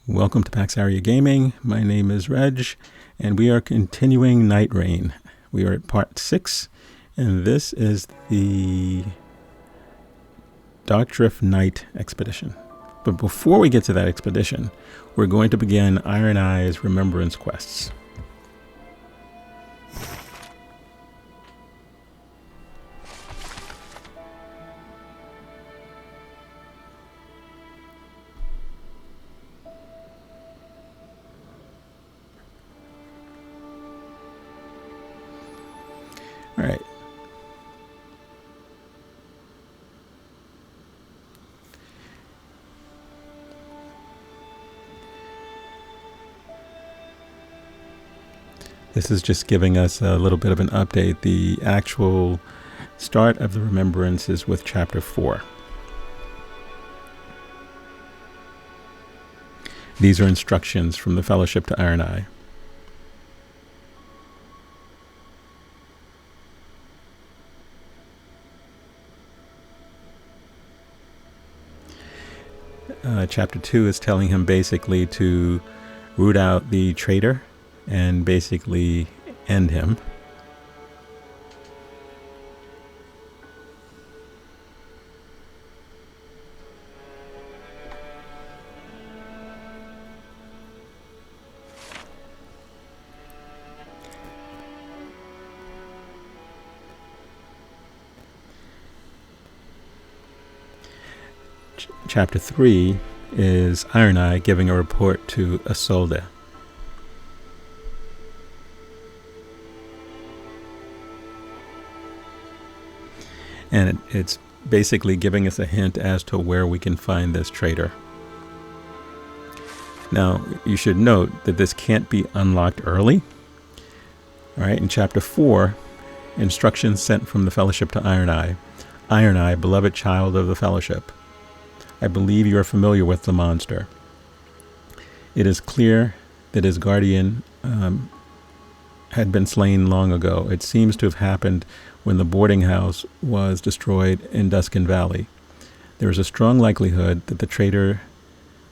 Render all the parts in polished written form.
Welcome to PaxAriaGaming. My name is Reg, and we are continuing Nightreign. We are at part 6, and this is the Darkdrift Knight Expedition. But before we get to that expedition, we're going to begin Ironeye's remembrance quests. All right. This is just giving us a little bit of an update. The actual start of the remembrance is with chapter 4. These are instructions from the Fellowship to Ironeye. Chapter 2 is telling him basically to root out the traitor and basically end him. Chapter 3 is Ironeye giving a report to Isolde. And it's basically giving us a hint as to where we can find this traitor. Now, you should note that this can't be unlocked early. All right, in chapter 4, instructions sent from the Fellowship to Ironeye. Ironeye, beloved child of the Fellowship, I believe you are familiar with the monster. It is clear that his guardian had been slain long ago. It seems to have happened when the boarding house was destroyed in Duskin Valley. There is a strong likelihood that the traitor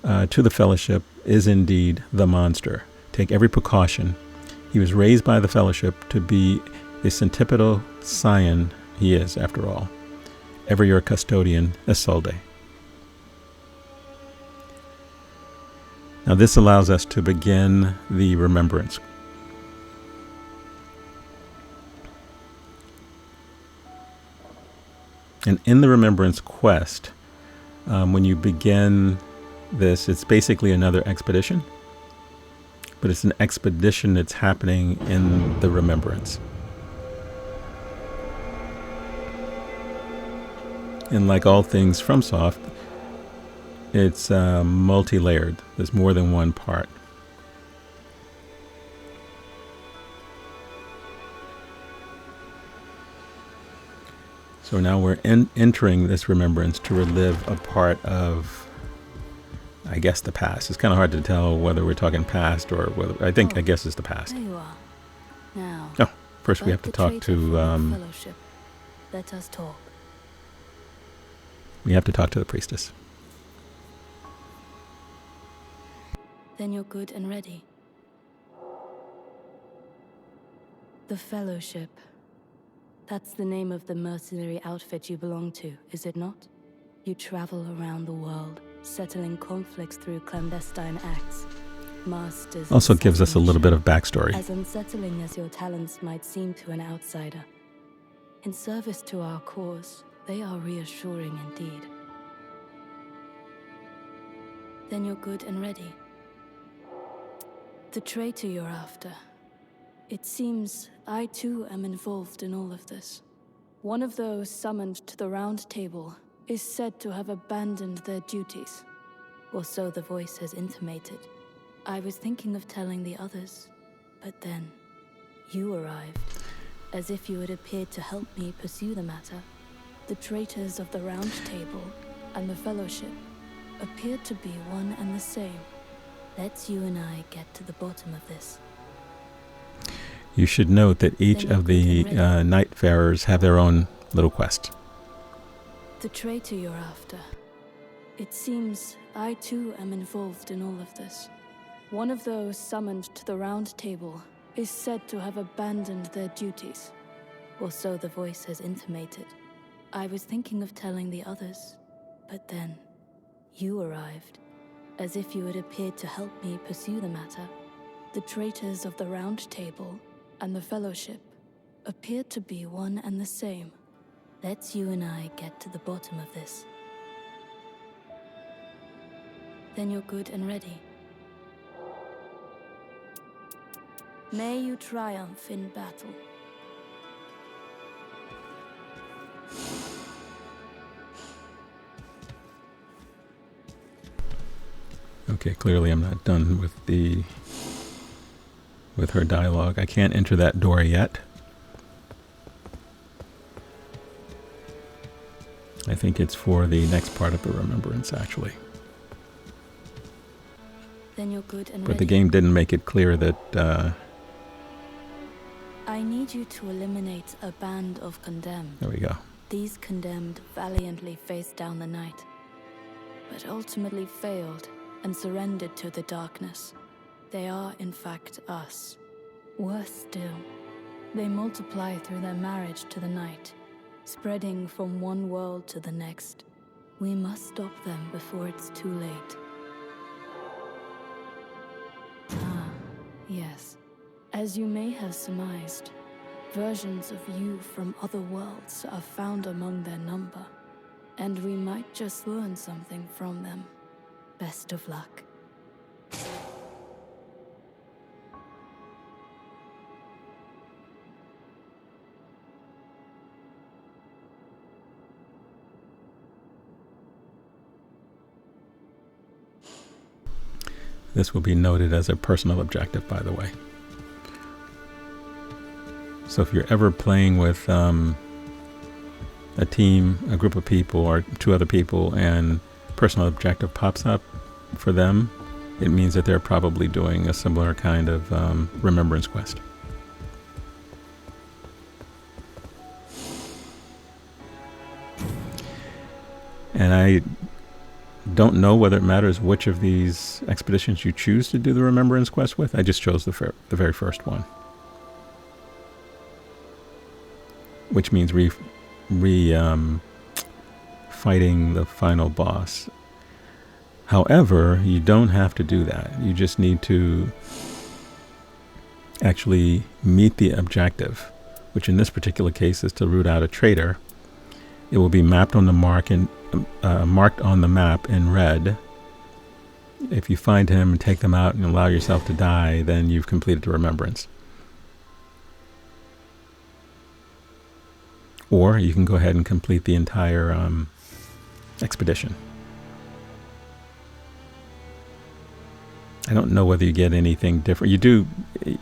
to the Fellowship is indeed the monster. Take every precaution. He was raised by the Fellowship to be the centipedal scion he is, after all. Ever your custodian, Isolde. Now this allows us to begin the remembrance. And in the remembrance quest, when you begin this, it's basically another expedition, but it's an expedition that's happening in the remembrance. And like all things FromSoft, it's multi-layered. There's more than one part. So now we're entering this remembrance to relive a part of, I guess, the past. It's kind of hard to tell whether we're talking past or whether, I guess it's the past. There you are. Now, oh, first we have to talk to, Fellowship. Let us talk. We have to talk to the priestess. Then you're good and ready. The Fellowship. That's the name of the mercenary outfit you belong to, is it not? You travel around the world, settling conflicts through clandestine acts. Masters also gives us a little bit of backstory. As unsettling as your talents might seem to an outsider. In service to our cause, they are reassuring indeed. Then you're good and ready. The traitor you're after. It seems I too am involved in all of this. One of those summoned to the Round Table is said to have abandoned their duties, or so the voice has intimated. I was thinking of telling the others, but then you arrived, as if you had appeared to help me pursue the matter. The traitors of the Round Table and the Fellowship appear to be one and the same. Let's you and I get to the bottom of this. You should note that each of the Nightfarers have their own little quest. The traitor you're after. It seems I too am involved in all of this. One of those summoned to the Round Table is said to have abandoned their duties. Or so the voice has intimated. I was thinking of telling the others, but then you arrived, as if you had appeared to help me pursue the matter. The traitors of the Round Table and the Fellowship appeared to be one and the same. Let's you and I get to the bottom of this. Then you're good and ready. May you triumph in battle. Okay, clearly I'm not done with her dialogue. I can't enter that door yet. I think it's for the next part of the remembrance, actually. Then you're good and But ready. the game didn't make it clear that... I need you to eliminate a band of condemned. There we go. These condemned valiantly faced down the night, but ultimately failed and surrendered to the darkness. They are, in fact, us. Worse still, they multiply through their marriage to the night, spreading from one world to the next. We must stop them before it's too late. Ah, yes. As you may have surmised, versions of you from other worlds are found among their number, and we might just learn something from them. Best of luck. This will be noted as a personal objective, by the way. So if you're ever playing with a team, a group of people, or two other people, and personal objective pops up for them, it means that they're probably doing a similar kind of remembrance quest. And I don't know whether it matters which of these expeditions you choose to do the remembrance quest with. I just chose the very first one, which means fighting the final boss. However, you don't have to do that. You just need to actually meet the objective, which in this particular case is to root out a traitor. It will be mapped on the marked on the map in red. If you find him and take them out and allow yourself to die, then you've completed the remembrance. Or you can go ahead and complete the entire expedition. I don't know whether you get anything different.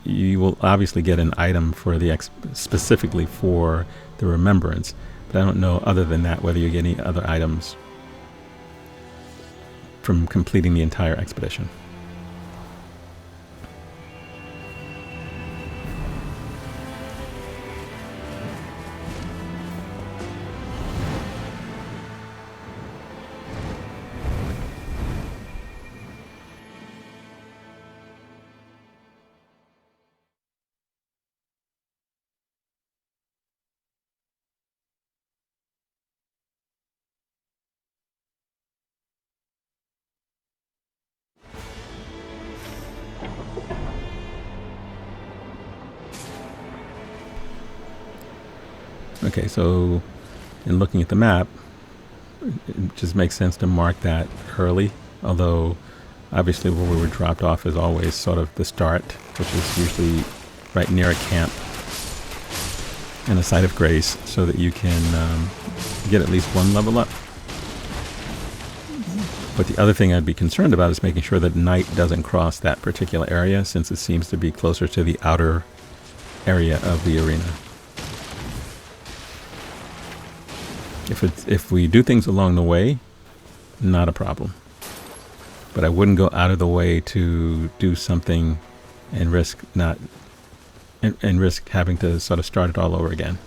You will obviously get an item for the specifically for the remembrance, but I don't know other than that whether you get any other items from completing the entire expedition. Okay, so in looking at the map, it just makes sense to mark that early, although obviously where we were dropped off is always sort of the start, which is usually right near a camp and a site of grace, so that you can get at least one level up. But the other thing I'd be concerned about is making sure that night doesn't cross that particular area, since it seems to be closer to the outer area of the arena. If we do things along the way, not a problem. But I wouldn't go out of the way to do something and risk having to sort of start it all over again,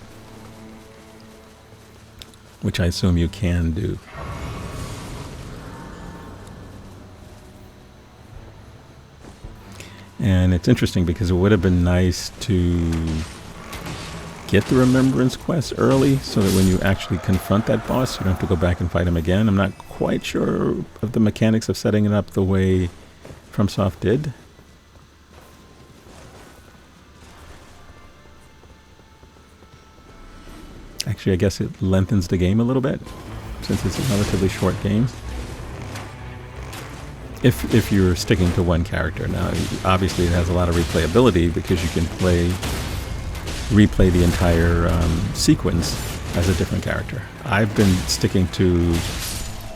which I assume you can do. And it's interesting because it would have been nice to get the remembrance quest early so that when you actually confront that boss, you don't have to go back and fight him again. I'm not quite sure of the mechanics of setting it up the way FromSoft did. Actually, I guess it lengthens the game a little bit since it's a relatively short game. If you're sticking to one character. Now, obviously it has a lot of replayability because you can replay the entire sequence as a different character. I've been sticking to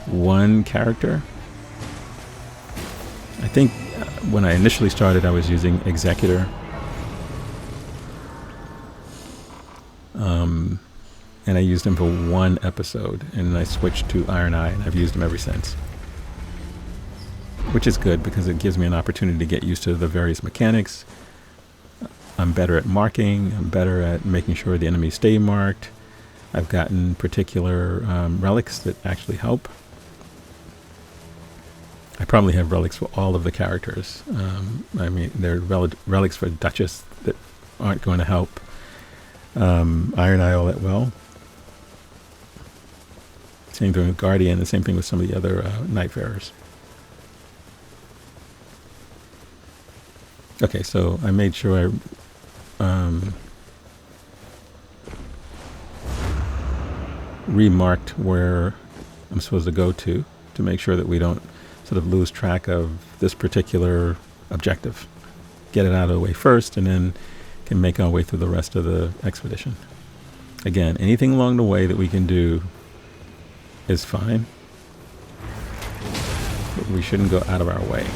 one character. I think when I initially started, I was using Executor. And I used him for one episode, and I switched to Ironeye, and I've used him ever since. Which is good because it gives me an opportunity to get used to the various mechanics. I'm better at marking. I'm better at making sure the enemies stay marked. I've gotten particular relics that actually help. I probably have relics for all of the characters. I mean, there are relics for Duchess that aren't going to help Ironeye all that well. Same thing with Guardian, the same thing with some of the other Nightfarers. Okay, so I made sure I remarked where I'm supposed to go to make sure that we don't sort of lose track of this particular objective. Get it out of the way first, and then can make our way through the rest of the expedition. Again, anything along the way that we can do is fine, but we shouldn't go out of our way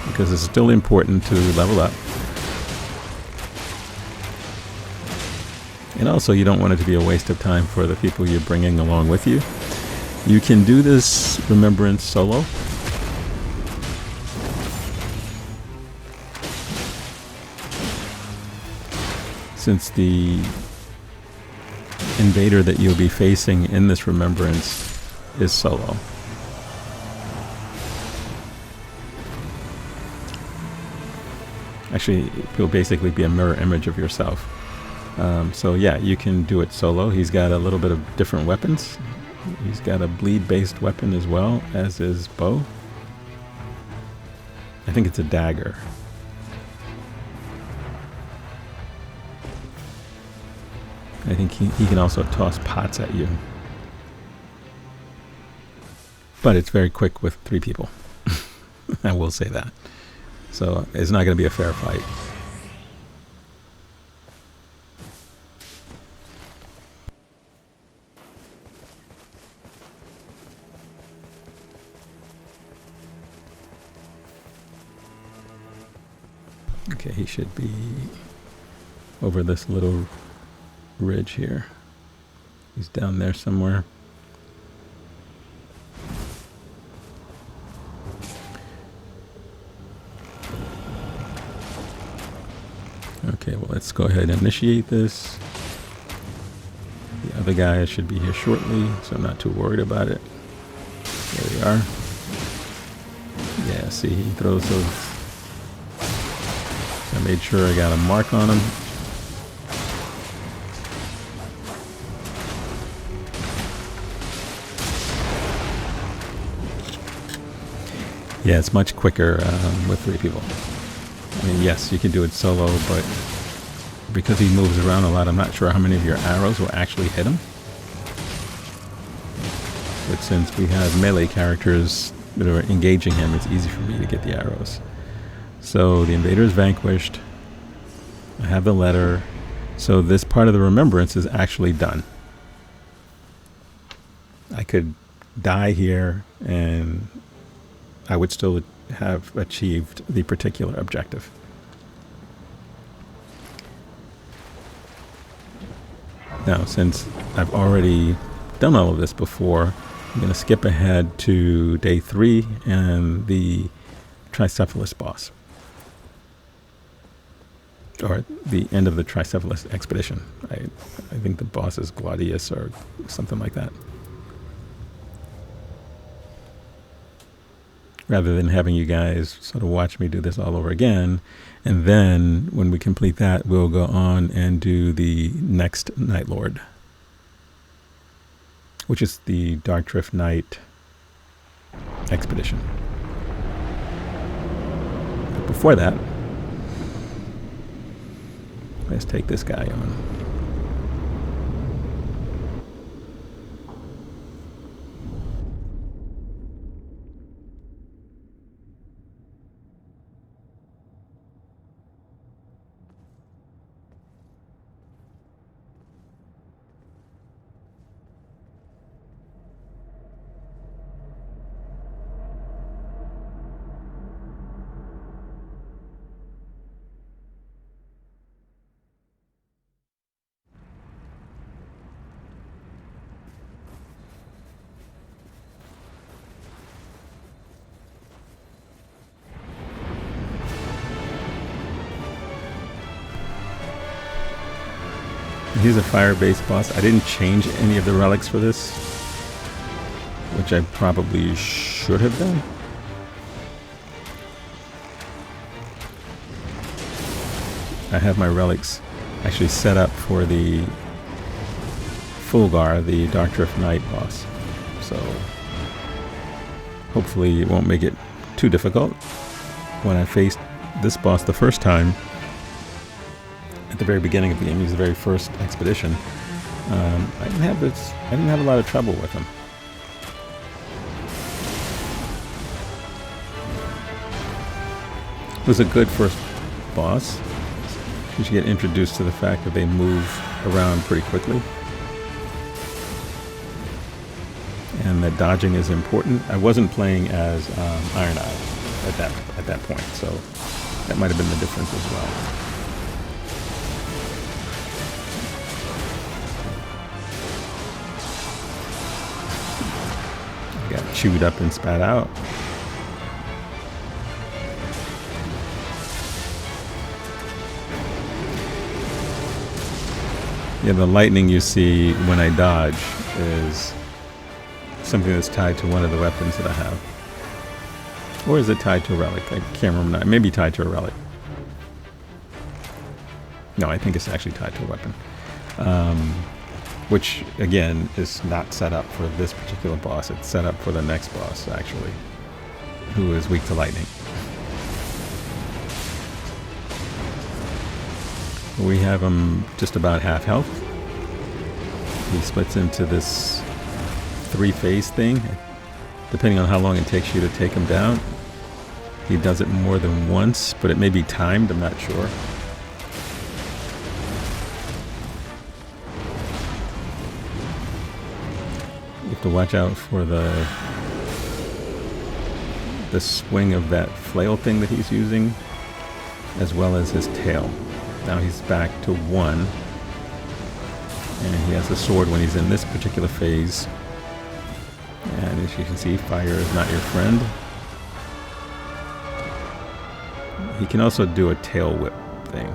because it's still important to level up. And also, you don't want it to be a waste of time for the people you're bringing along with you. You can do this remembrance solo. Since the invader that you'll be facing in this remembrance is solo. Actually, he'll basically be a mirror image of yourself. So yeah, you can do it solo. He's got a little bit of different weapons. He's got a bleed-based weapon as well, as is bow. I think it's a dagger. I think he can also toss pots at you. But it's very quick with 3 people. I will say that. So it's not going to be a fair fight. Okay, he should be over this little ridge here. He's down there somewhere. Okay, well, let's go ahead and initiate this. The other guy should be here shortly, so I'm not too worried about it. There we are. Yeah, see, he throws those. I made sure I got a mark on him. Yeah, it's much quicker with 3 people. I mean, yes, you can do it solo, but because he moves around a lot, I'm not sure how many of your arrows will actually hit him. But since we have melee characters that are engaging him, it's easy for me to get the arrows. So the invader is vanquished. I have the letter. So this part of the remembrance is actually done. I could die here and I would still have achieved the particular objective. Now, since I've already done all of this before, I'm going to skip ahead to day 3 and the Tricephalus boss. Or the end of the Tricephalus expedition. I think the boss is Gladius or something like that. rather than having you guys sort of watch me do this all over again. And then when we complete that, we'll go on and do the next Night Lord, which is the Darkdrift Knight Expedition. But before that, let's take this guy on. He's a fire-based boss. I didn't change any of the relics for this, which I probably should have done. I have my relics actually set up for the Fuhlgar, the Darkdrift Knight boss. So hopefully it won't make it too difficult. When I faced this boss the first time, at the very beginning of the game, he was the very first expedition. I didn't have a lot of trouble with him. It was a good first boss. You should get introduced to the fact that they move around pretty quickly, and that dodging is important. I wasn't playing as Ironeye at that point, so that might have been the difference as well. Got chewed up and spat out. Yeah, the lightning you see when I dodge is something that's tied to one of the weapons that I have. Or is it tied to a relic? I can't remember now. It may be tied to a relic. No, I think it's actually tied to a weapon. Which, again, is not set up for this particular boss. It's set up for the next boss, actually, who is weak to lightning. We have him just about half health. He splits into this 3-phase thing. Depending on how long it takes you to take him down, he does it more than once, but it may be timed, I'm not sure. You have to watch out for the swing of that flail thing that he's using, as well as his tail. Now he's back to 1, and he has a sword when he's in this particular phase. And as you can see, fire is not your friend. He can also do a tail whip thing.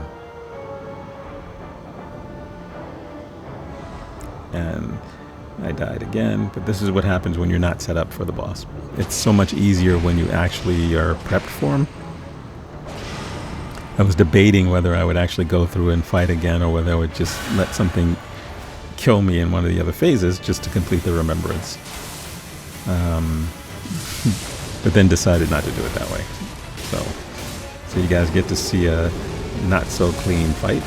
And I died again, but this is what happens when you're not set up for the boss. It's so much easier when you actually are prepped for him. I was debating whether I would actually go through and fight again, or whether I would just let something kill me in one of the other phases just to complete the remembrance. But then decided not to do it that way. So you guys get to see a not so clean fight.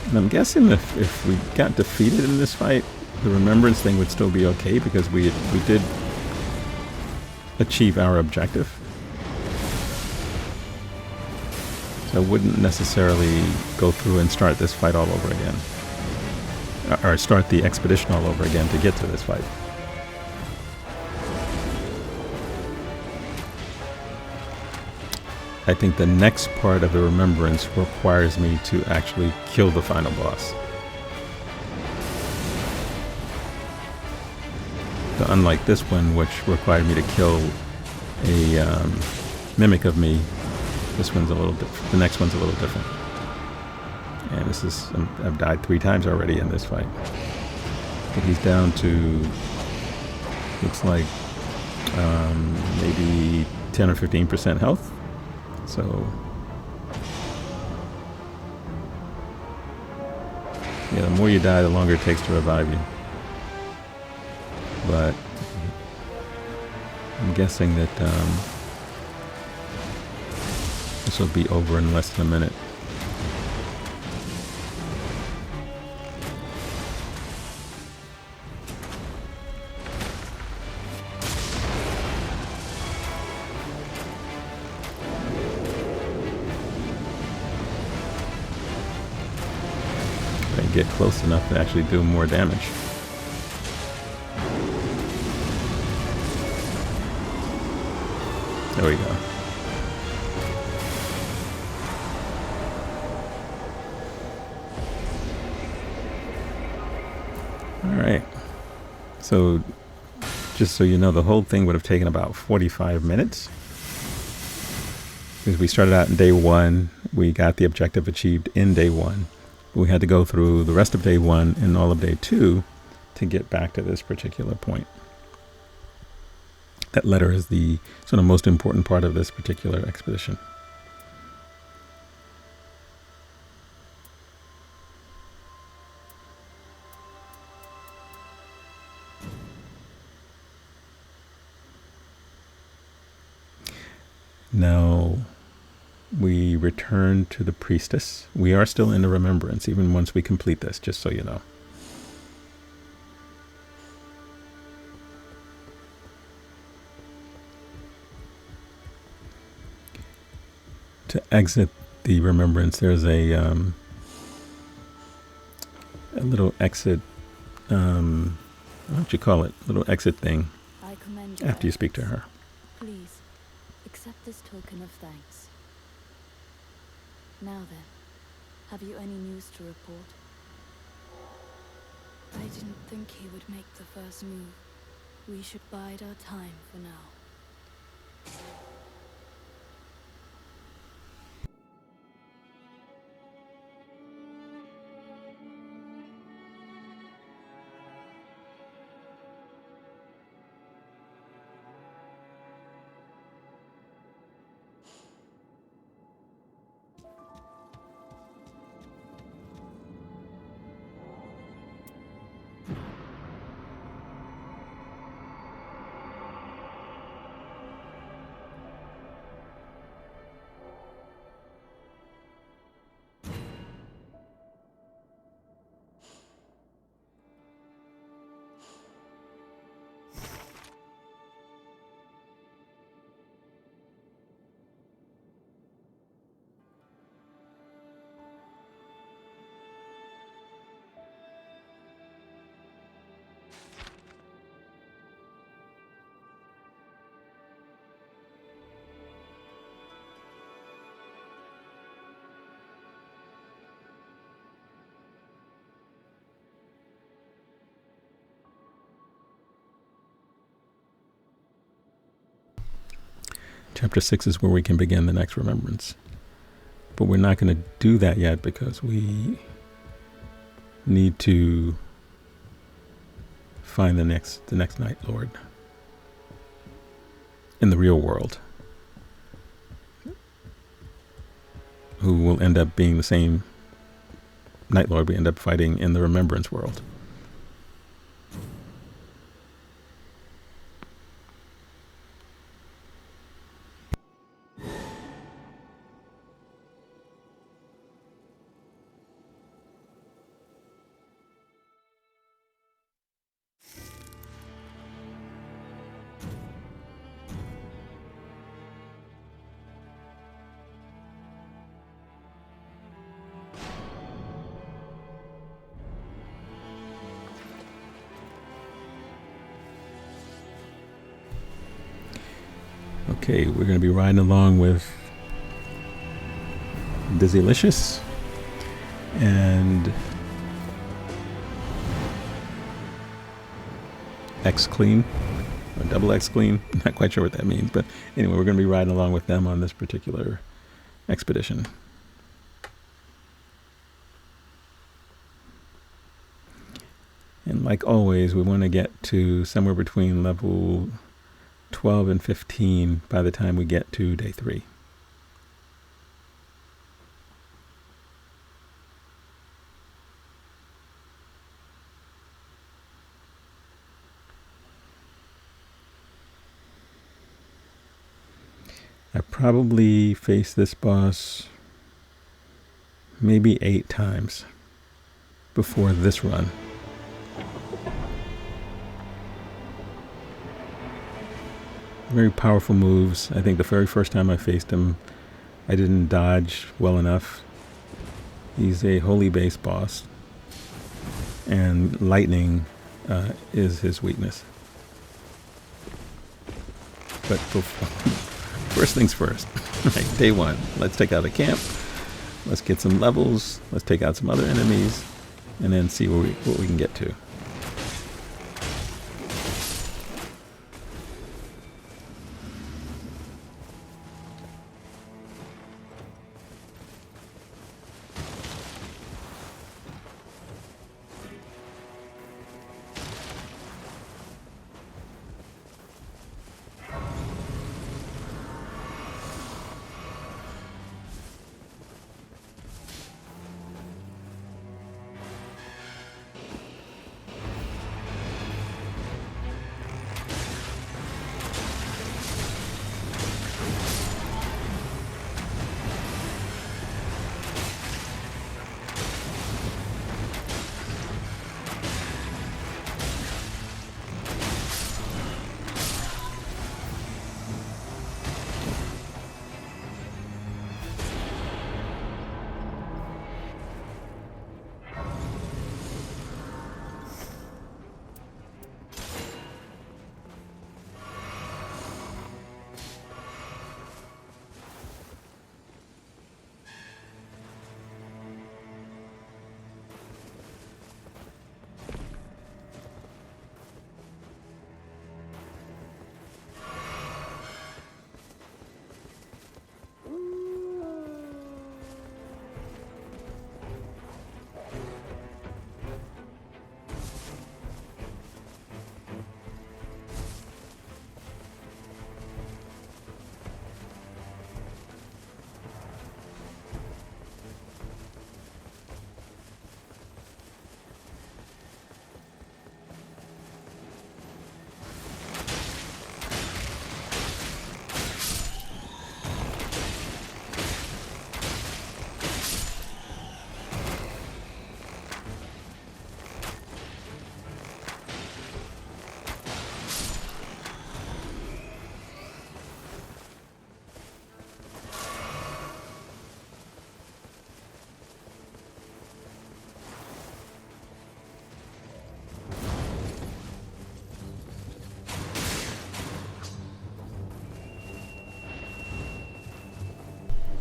And I'm guessing if we got defeated in this fight, the remembrance thing would still be okay, because we did achieve our objective. So I wouldn't necessarily go through and start this fight all over again, or start the expedition all over again to get to this fight. I think the next part of the remembrance requires me to actually kill the final boss. So unlike this one, which required me to kill a mimic of me, this one's a little the next one's a little different. And this is, I've died 3 times already in this fight. But he's down to, looks like maybe 10 or 15% health. So yeah, the more you die, the longer it takes to revive you. But I'm guessing that this will be over in less than a minute. If I get close enough to actually do more damage. There we go. Alright. So, just so you know, the whole thing would have taken about 45 minutes. Because we started out in day 1. We got the objective achieved in day 1. We had to go through the rest of day 1 and all of day 2 to get back to this particular point. That letter is the sort of most important part of this particular expedition. Now we return to the priestess. We are still in the remembrance even once we complete this, just so you know. To exit the remembrance, there's a little exit, what would you call it? Little exit thing after you speak to her. Please, accept this token of thanks. Now then, have you any news to report? I didn't think he would make the first move. We should bide our time for now. Chapter 6 is where we can begin the next remembrance. But we're not going to do that yet because we need to find the next Night Lord in the real world, who will end up being the same Night Lord we end up fighting in the remembrance world. Okay, we're going to be riding along with Dizzlicious and X Clean, or double X Clean. Not quite sure what that means, but anyway, we're going to be riding along with them on this particular expedition. And like always, we want to get to somewhere between level 12 and 15 by the time we get to day 3. I probably faced this boss maybe 8 times before this run. Very powerful moves. I think the very first time I faced him, I didn't dodge well enough. He's a holy base boss, and lightning is his weakness. But first things first. Right, day 1. Let's take out a camp. Let's get some levels. Let's take out some other enemies, and then see what we can get to.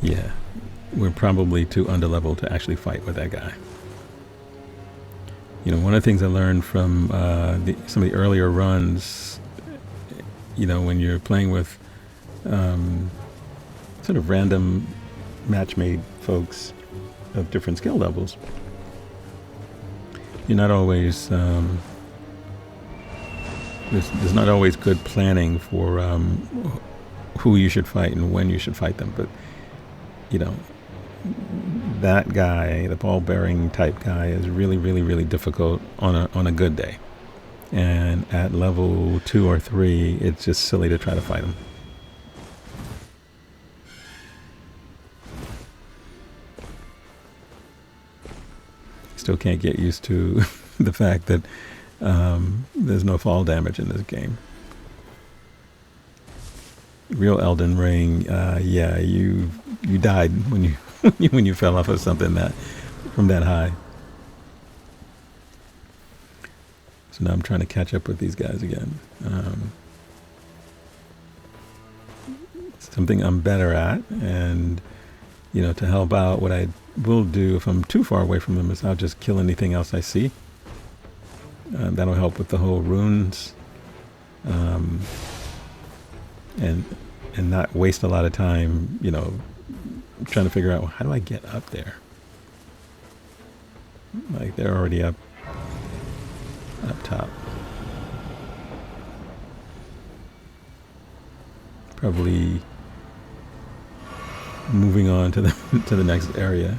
Yeah, we're probably too underleveled to actually fight with that guy. You know, one of the things I learned from some of the earlier runs, you know, when you're playing with sort of random match-made folks of different skill levels, you're not always, there's not always good planning for who you should fight and when you should fight them, but you know, that guy, the ball-bearing type guy, is really, really, really difficult on a good day. And at level 2 or 3, it's just silly to try to fight him. Still can't get used to the fact that there's no fall damage in this game. Real Elden Ring, yeah, you died when you when you fell off of something from that high. So now I'm trying to catch up with these guys again. Something I'm better at, and you know, to help out, what I will do if I'm too far away from them is I'll just kill anything else I see. That'll help with the whole runes, and not waste a lot of time, you know, trying to figure out, well, how do I get up there? Like, they're already up. up top. Probably moving on to the to the next area.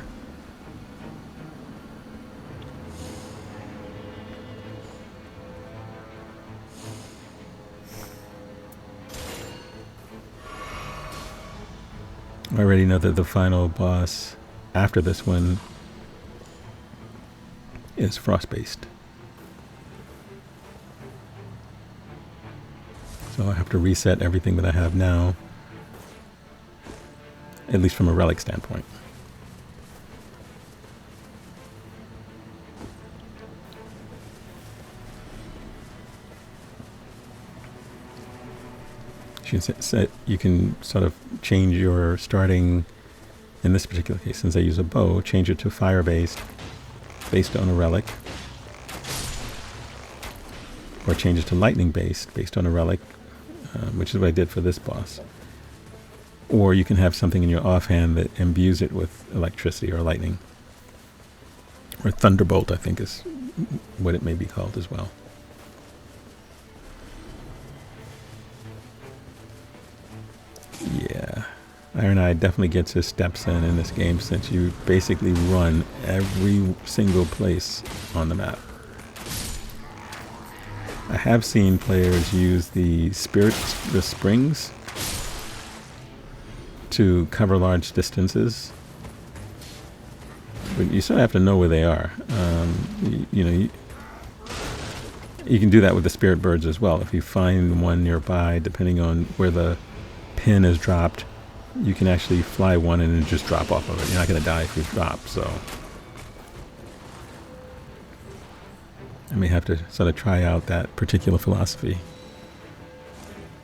I already know that the final boss after this one is frost-based. So I have to reset everything that I have now, at least from a relic standpoint. You can sort of change your starting, in this particular case, since I use a bow, change it to fire-based, based on a relic, or change it to lightning-based, based on a relic, which is what I did for this boss. Or you can have something in your offhand that imbues it with electricity or lightning. Or thunderbolt, I think is what it may be called as well. Yeah, Ironeye definitely gets his steps in this game, since you basically run every single place on the map. I have seen players use the springs to cover large distances, but you sort of have to know where they are. You can do that with the spirit birds as well. If you find one nearby, depending on where the pin is dropped, you can actually fly one and then just drop off of it. You're not going to die if you drop, so I may have to sort of try out that particular philosophy,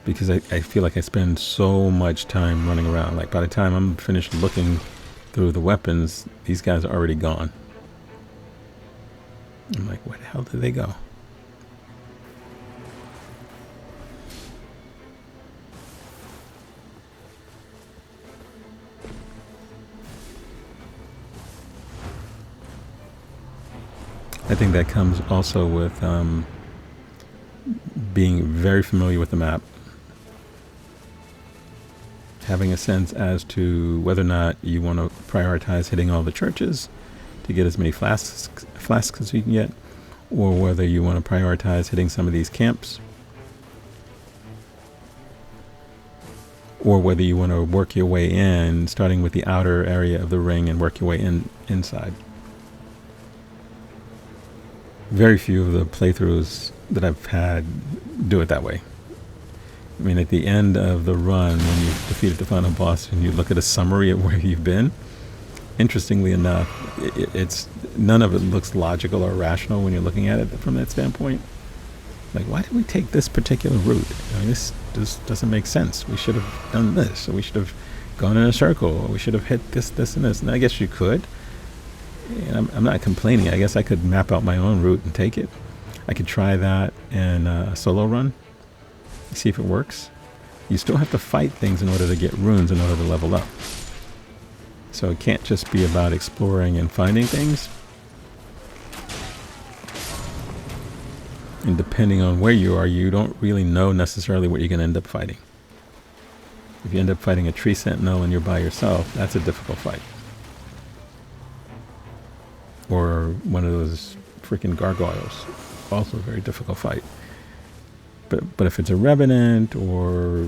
because I feel like I spend so much time running around. Like, by the time I'm finished looking through the weapons, these guys are already gone. I'm like, where the hell did they go? I think that comes also with being very familiar with the map, having a sense as to whether or not you want to prioritize hitting all the churches to get as many flasks as you can get, or whether you want to prioritize hitting some of these camps, or whether you want to work your way in, starting with the outer area of the ring and work your way inside. Very few of the playthroughs that I've had do it that way. I mean, at the end of the run, when you've defeated the final boss and you look at a summary of where you've been, interestingly enough, it's none of it looks logical or rational when you're looking at it from that standpoint. Like, why did we take this particular route? I mean, this doesn't make sense. We should have done this, or we should have gone in a circle, or we should have hit this, and this. And I guess you could. And I'm not complaining. I guess I could map out my own route and take it. I could try that in a solo run, see if it works. You still have to fight things in order to get runes, in order to level up. So it can't just be about exploring and finding things. And depending on where you are, you don't really know necessarily what you're going to end up fighting. If you end up fighting a tree sentinel and you're by yourself, that's a difficult fight. Or one of those freaking gargoyles, also a very difficult fight. But if it's a revenant or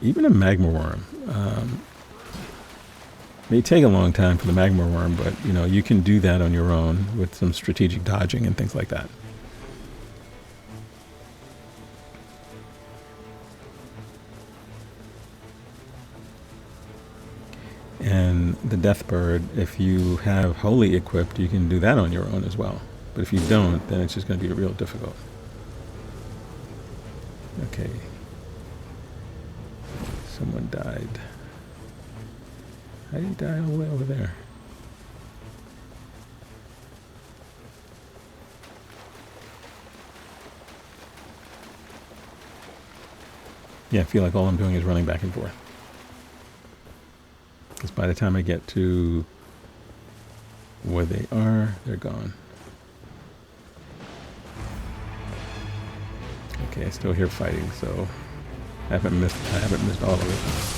even a magma worm, it may take a long time for the magma worm, but you can do that on your own with some strategic dodging and things like that. And the death bird, if you have holy equipped, you can do that on your own as well. But if you don't, then it's just going to be real difficult. Okay. Someone died. How did he die all the way over there? Yeah, I feel like all I'm doing is running back and forth. Because by the time I get to where they are, they're gone. Okay, I still hear fighting, so I haven't missed all of it.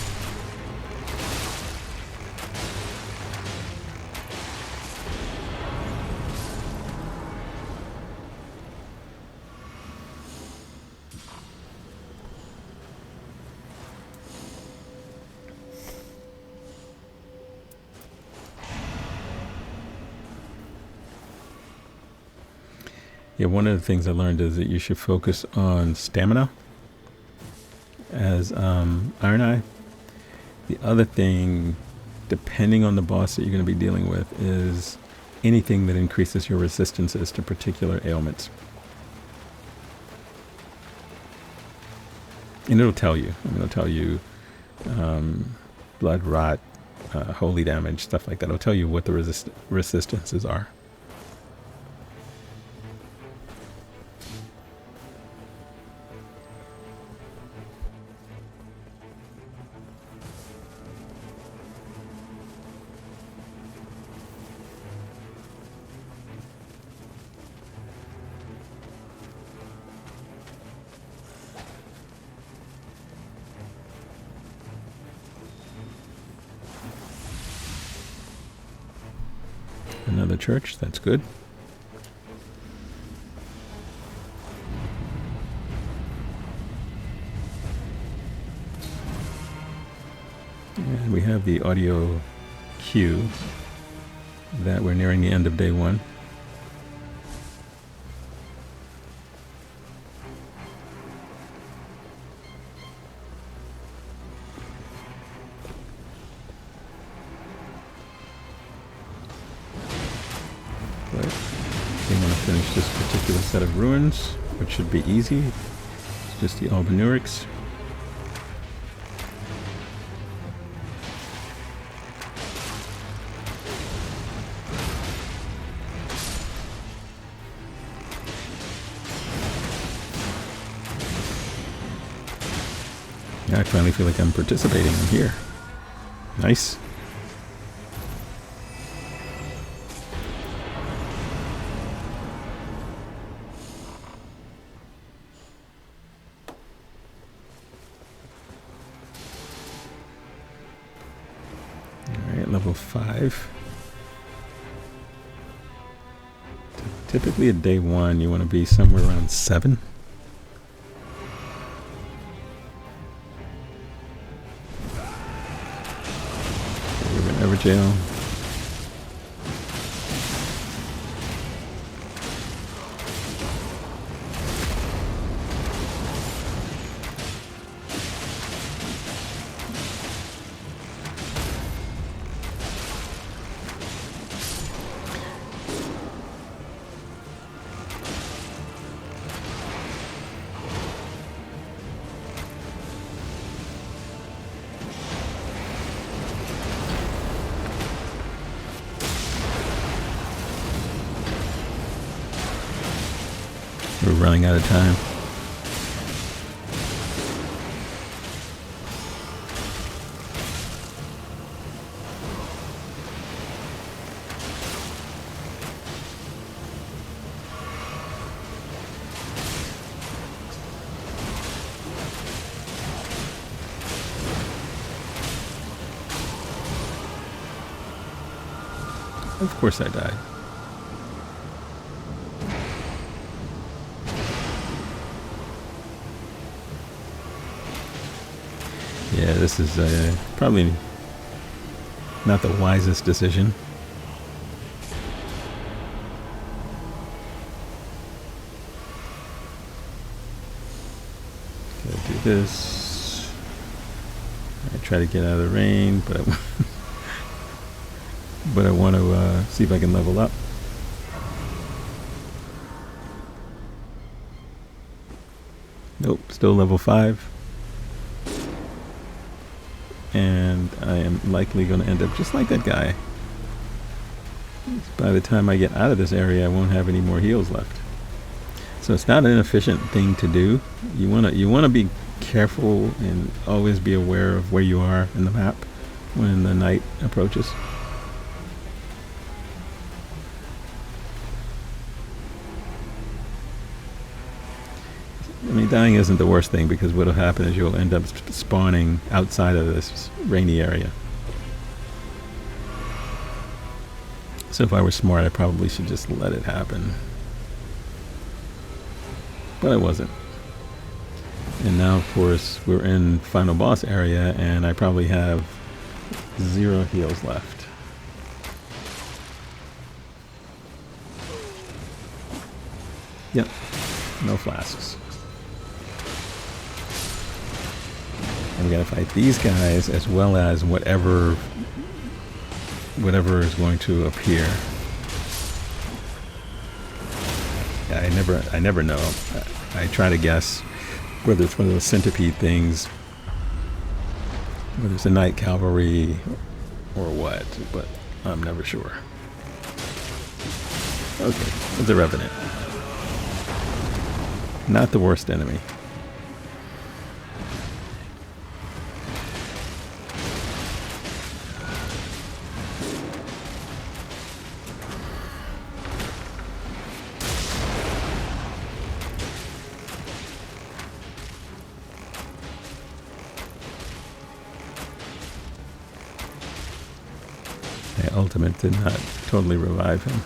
Yeah, one of the things I learned is that you should focus on stamina as Ironeye. The other thing, depending on the boss that you're going to be dealing with, is anything that increases your resistances to particular ailments. And it'll tell you. I mean, it'll tell you blood rot, holy damage, stuff like that. It'll tell you what the resistances are. Another church, that's good. And we have the audio cue that we're nearing the end of day 1. This particular set of ruins, which should be easy. It's just the Albanurics. Yeah, I finally feel like I'm participating. I'm here. Nice. Level 5. Typically at day 1 you want to be somewhere around 7. Everjail. We're running out of time. Of course I died. Yeah, this is probably not the wisest decision. Gotta do this. I try to get out of the rain, but I want to see if I can level up. Nope, still level 5. And I am likely going to end up just like that guy. By the time I get out of this area, I won't have any more heals left. So it's not an efficient thing to do. You want to be careful and always be aware of where you are in the map when the night approaches. I mean, dying isn't the worst thing, because what'll happen is you'll end up spawning outside of this rainy area. So if I were smart, I probably should just let it happen. But I wasn't. And now, of course, we're in final boss area, and I probably have 0 heals left. Yep, no flasks. And we gotta fight these guys as well as whatever is going to appear. Yeah, I never know. I try to guess whether it's one of those centipede things, whether it's a night cavalry or what, but I'm never sure. Okay, it's a revenant. Not the worst enemy. The ultimate did not totally revive him.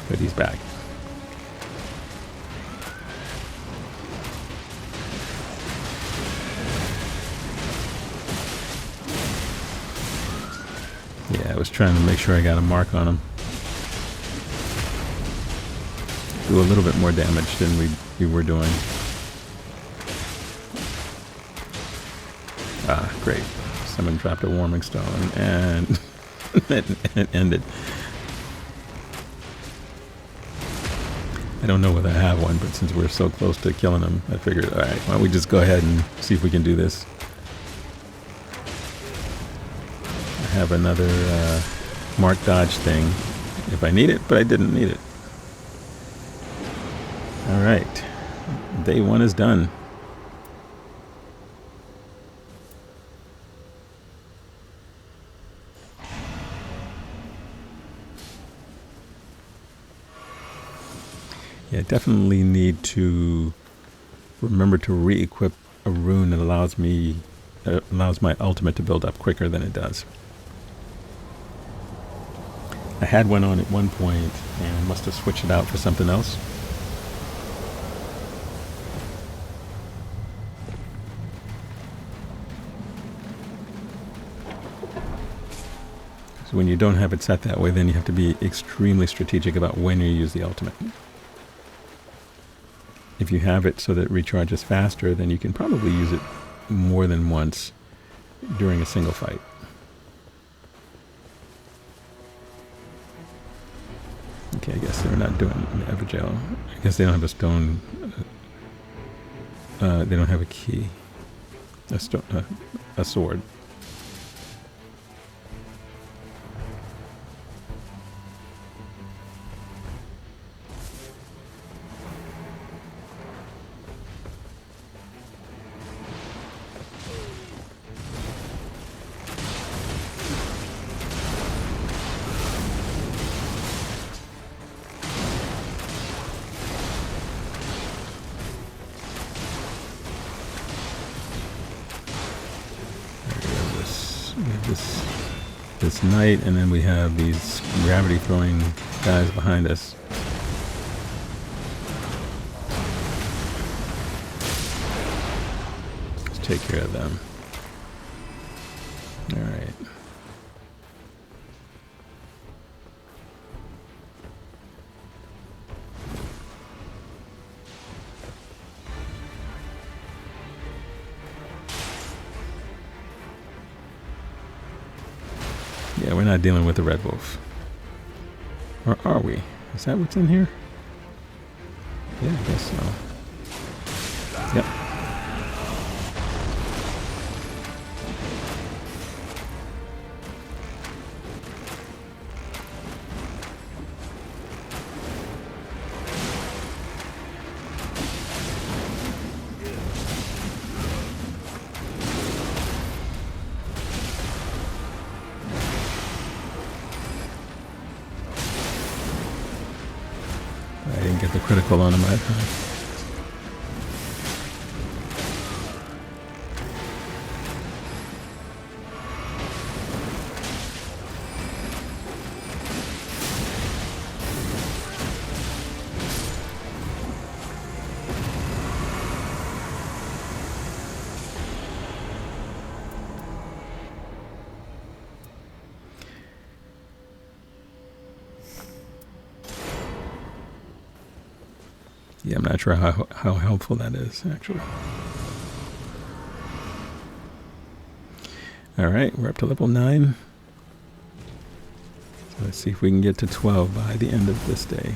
But he's back. Yeah, I was trying to make sure I got a mark on him. Do a little bit more damage than we were doing. Ah, great. Someone dropped a warming stone and it ended. I don't know whether I have one, but since we're so close to killing him, I figured, alright, why don't we just go ahead and see if we can do this. I have another mark dodge thing if I need it, but I didn't need it. Alright, day 1 is done. Yeah, I definitely need to remember to re-equip a rune that allows my ultimate to build up quicker than it does. I had one on at one point and I must have switched it out for something else. So when you don't have it set that way, then you have to be extremely strategic about when you use the ultimate. If you have it so that it recharges faster, then you can probably use it more than once during a single fight. Okay, I guess they're not doing the Evergel. I guess they don't have a stone. They don't have a key. A sword. This knight, and then we have these gravity throwing guys behind us. Let's take care of them. All right. Yeah, we're not dealing with the Red Wolf. Or are we? Is that what's in here? Yeah, I guess so. Yep. get the critical on him that time. Yeah, I'm not sure how helpful that is, actually. Alright, we're up to level 9. So let's see if we can get to 12 by the end of this day.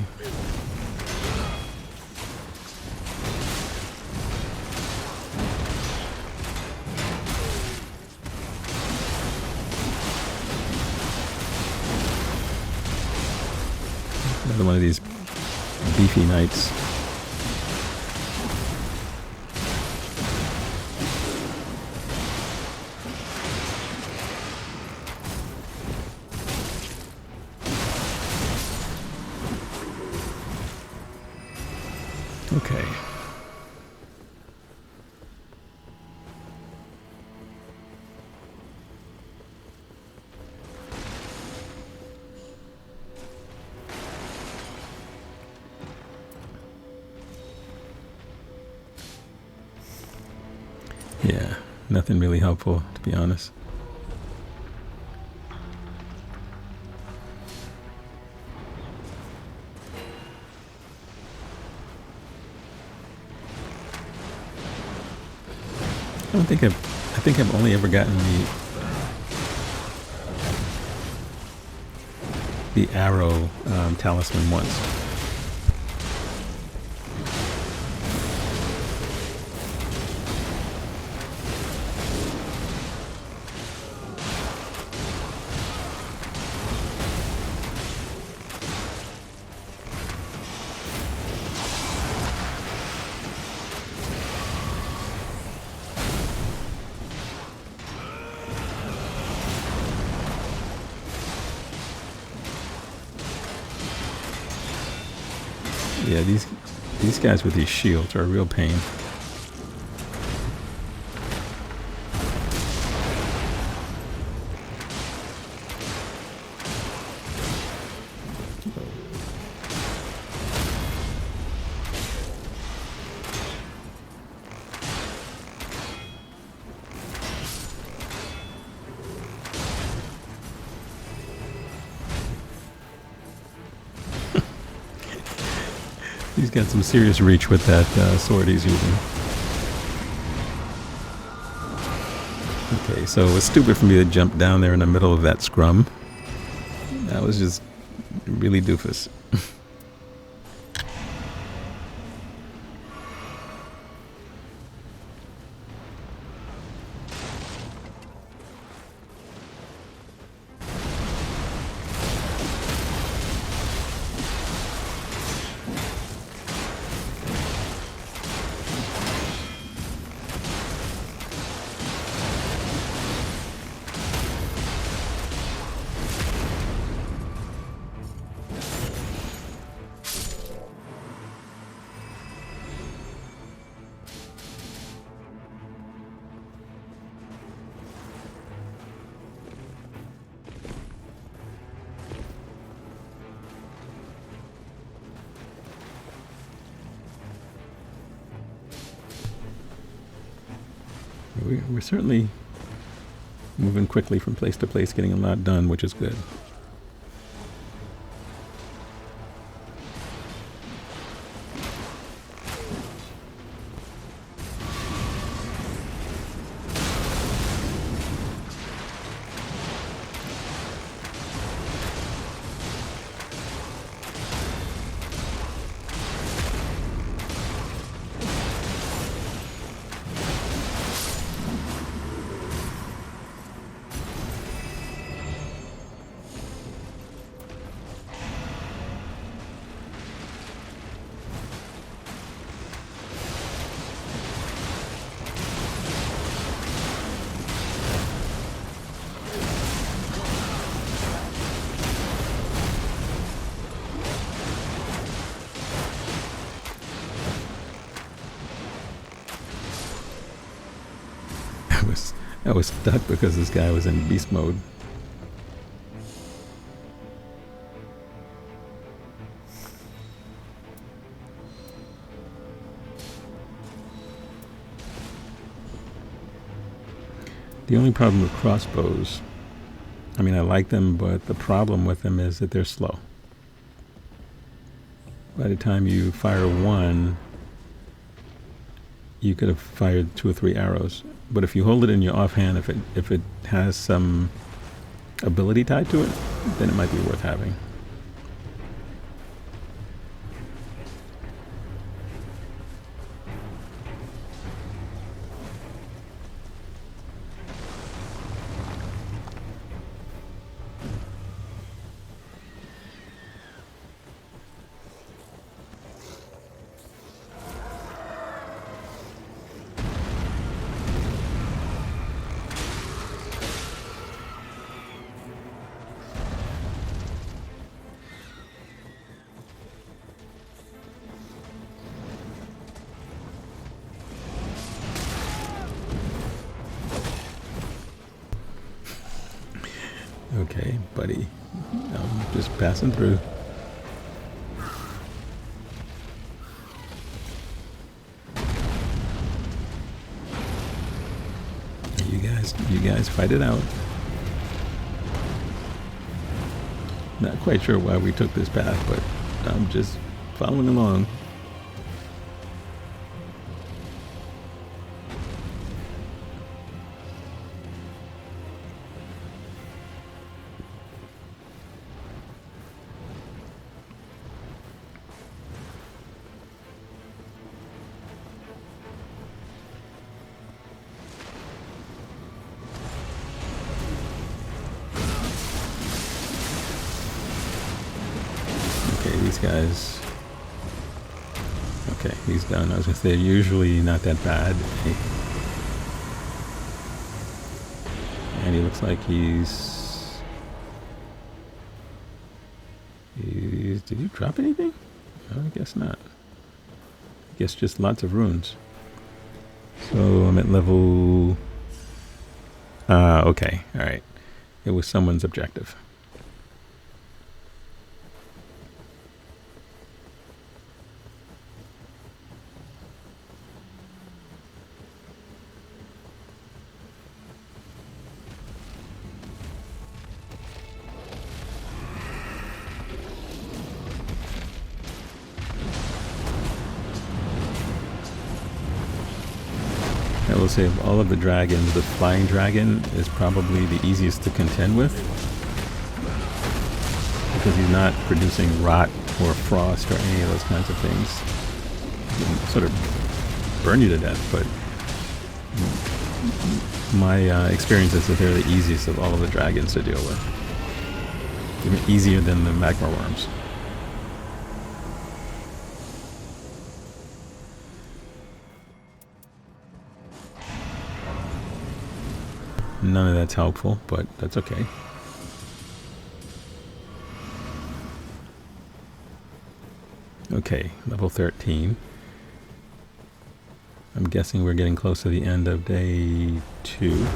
Another one of these beefy knights. Okay. Yeah, nothing really helpful, to be honest. I think I've only ever gotten the arrow talisman once. Yeah, these guys with these shields are a real pain. He's got some serious reach with that sword he's using. Okay, so it was stupid for me to jump down there in the middle of that scrum. That was just really doofus. We're certainly moving quickly from place to place, getting a lot done, which is good. I was stuck because this guy was in beast mode. The only problem with crossbows, I mean, I like them, but the problem with them is that they're slow. By the time you fire one, you could have fired 2 or 3 arrows. But if you hold it in your offhand, if it has some ability tied to it, then it might be worth having. Okay, buddy. I'm just passing through. You guys fight it out. Not quite sure why we took this path, but I'm just following along. These guys, okay, he's done. I was gonna say, usually not that bad. And he looks like he's did he drop anything? No, I guess not. I guess just lots of runes. So I'm at level, okay, all right. It was someone's objective. I will say of all of the dragons, the flying dragon is probably the easiest to contend with, because he's not producing rot or frost or any of those kinds of things. He can sort of burn you to death, but my experience is that they're the easiest of all of the dragons to deal with. Even easier than the magma worms. None of that's helpful, but that's okay. Okay, level 13. I'm guessing we're getting close to the end of day 2.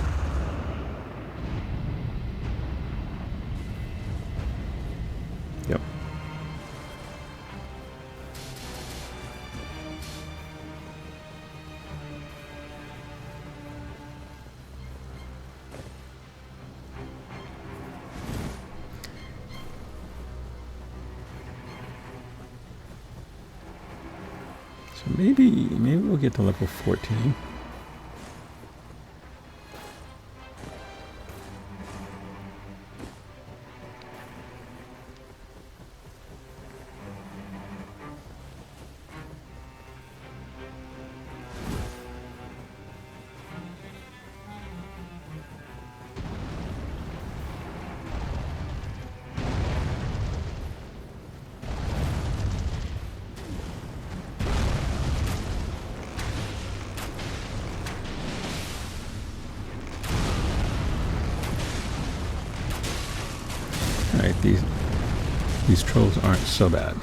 Yep. So maybe we'll get to level 14. Alright, these trolls aren't so bad.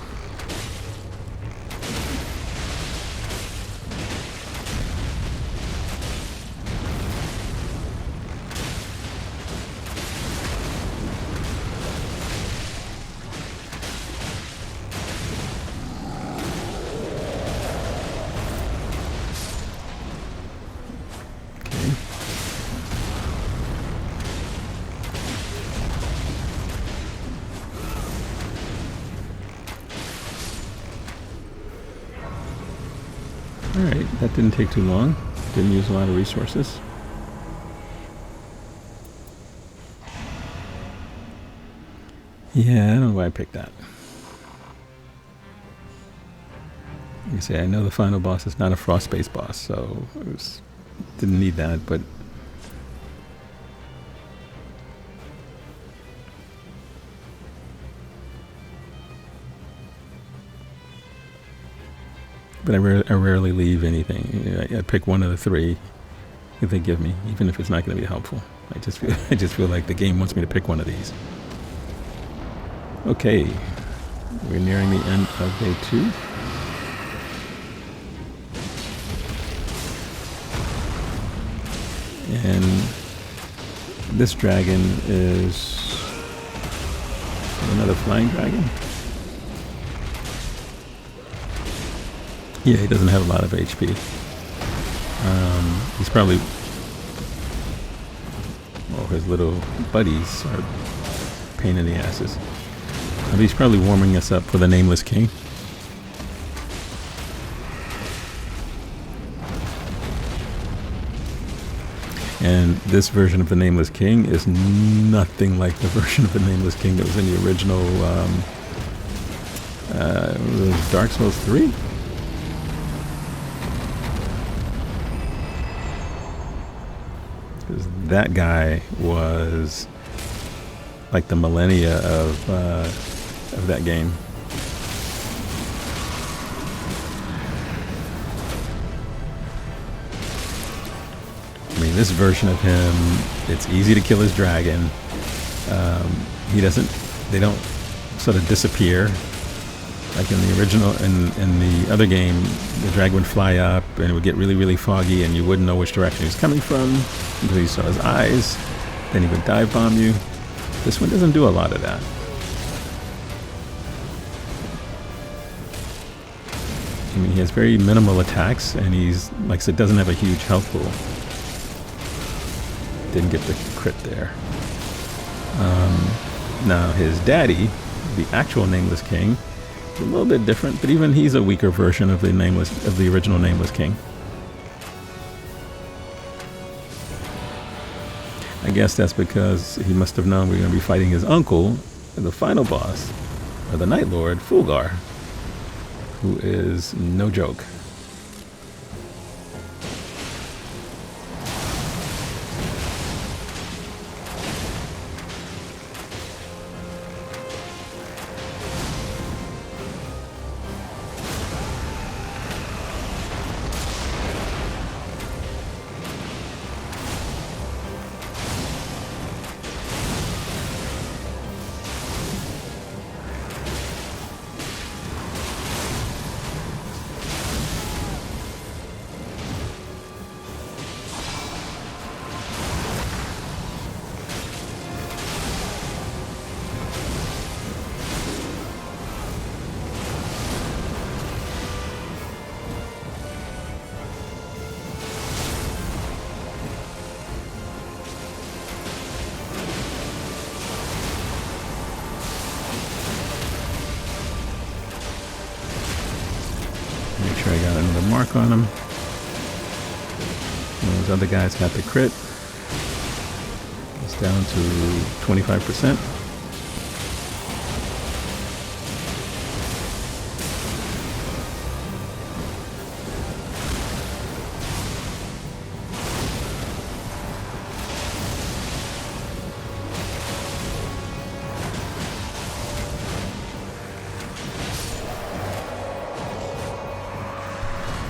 Alright, that didn't take too long. Didn't use a lot of resources. Yeah, I don't know why I picked that. Like I say, I know the final boss is not a frost-based boss, so didn't need that, but I rarely leave anything. I pick one of the three if they give me, even if it's not going to be helpful. I just feel like the game wants me to pick one of these. Okay, we're nearing the end of day 2. And this dragon is another flying dragon. Yeah, he doesn't have a lot of HP. He's probably... well, his little buddies are a pain in the asses. But he's probably warming us up for the Nameless King. And this version of the Nameless King is nothing like the version of the Nameless King that was in the original Dark Souls 3? Because that guy was like the millennia of that game. I mean, this version of him, it's easy to kill his dragon. They don't sort of disappear. Like in the original, in the other game, the dragon would fly up and it would get really, really foggy and you wouldn't know which direction he was coming from until you saw his eyes. Then he would dive bomb you. This one doesn't do a lot of that. I mean, he has very minimal attacks and he's, like I said, doesn't have a huge health pool. Didn't get the crit there. Now his daddy, the actual Nameless King, is a little bit different, but even he's a weaker version of the original Nameless King. I guess that's because he must have known we were going to be fighting his uncle, the final boss, or the Night Lord Fuhlgar, who is no joke. Make sure I got another mark on him. Those other guys got the crit. It's down to 25%.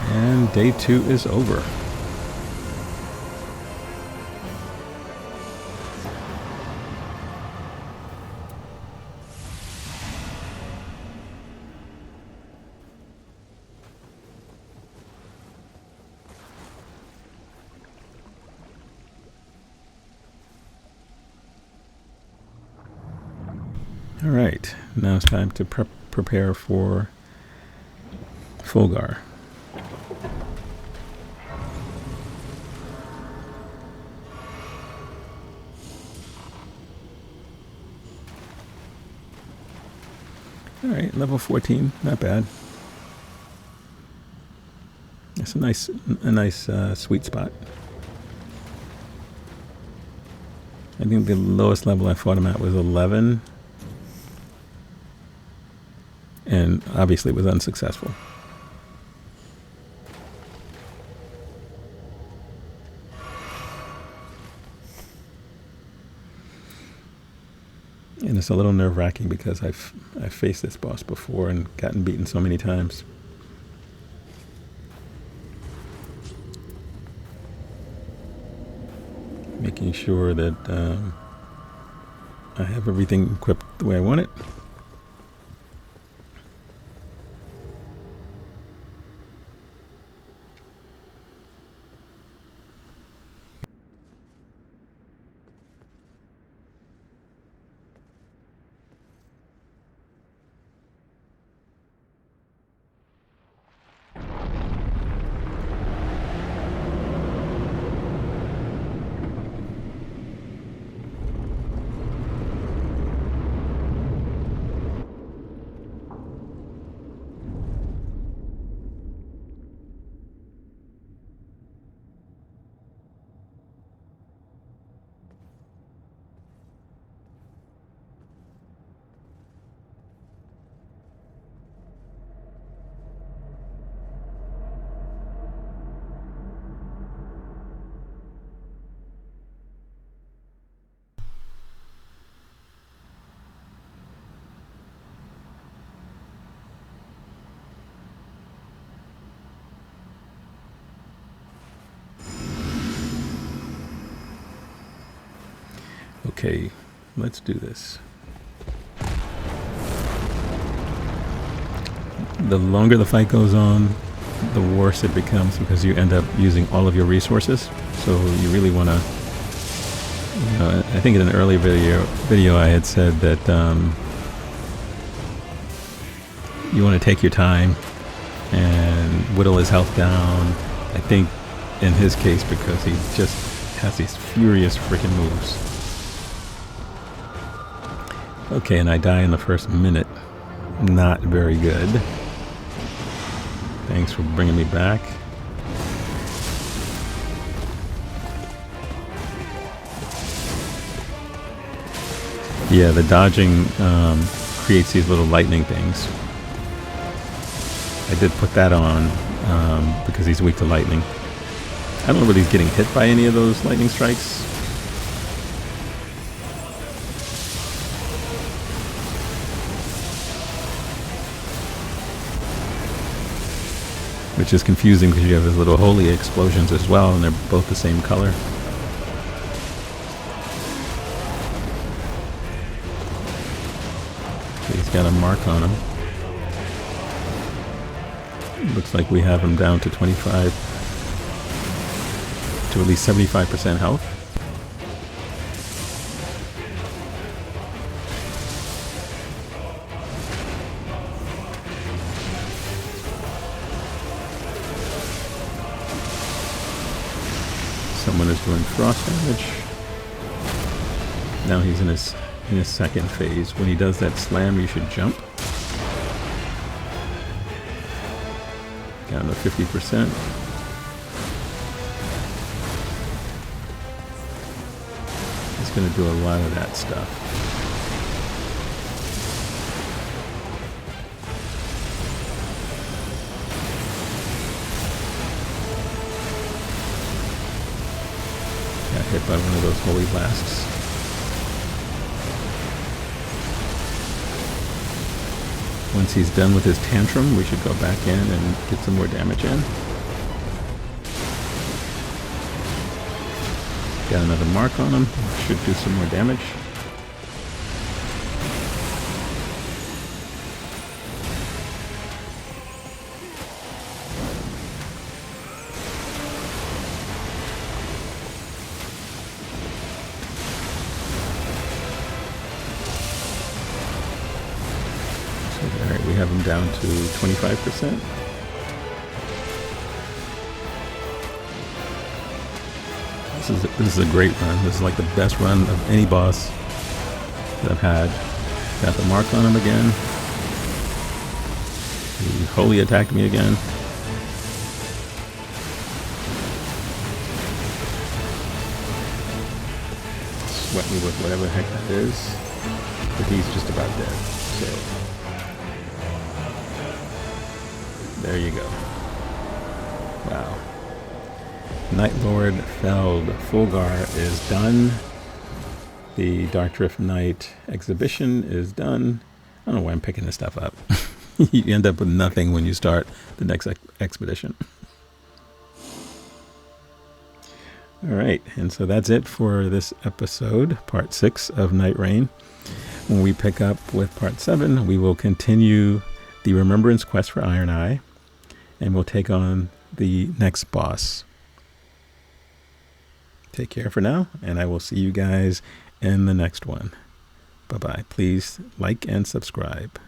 And day 2 is over. All right, now it's time to prepare for Fuhlgar. All right, level 14, not bad. It's a nice sweet spot. I think the lowest level I fought him at was 11. And obviously was unsuccessful. And it's a little nerve-wracking because I've faced this boss before and gotten beaten so many times. Making sure that I have everything equipped the way I want it. Okay, let's do this. The longer the fight goes on, the worse it becomes because you end up using all of your resources. So you really want to, you know, I think in an earlier video I had said that you want to take your time and whittle his health down. I think in his case because he just has these furious freaking moves. Okay, and I die in the first minute. Not very good. Thanks for bringing me back. Yeah, the dodging creates these little lightning things. I did put that on because he's weak to lightning. I don't know whether he's getting hit by any of those lightning strikes. Which is confusing because you have his little holy explosions as well, and they're both the same color. Okay, he's got a mark on him. Looks like we have him down to 25, to at least 75% health. Someone is doing frost damage. Now he's in his second phase. When he does that slam, you should jump. Down to 50%. He's going to do a lot of that stuff. Hit by one of those holy blasts. Once he's done with his tantrum, we should go back in and get some more damage in. Got another mark on him. Should do some more damage. Alright, we have him down to 25%. This is a great run. This is like the best run of any boss that I've had. Got the mark on him again. He wholly attacked me again. wet me with whatever the heck that is. But he's just about dead. So there you go. Wow. Night Lord Fuhlgar is done. The Darkdrift Knight Exhibition is done. I don't know why I'm picking this stuff up. You end up with nothing when you start the next expedition. Alright, and so that's it for this episode, part 6 of Nightreign. When we pick up with part 7, we will continue the remembrance quest for Ironeye, and we'll take on the next boss. Take care for now, and I will see you guys in the next one. Bye-bye. Please like and subscribe.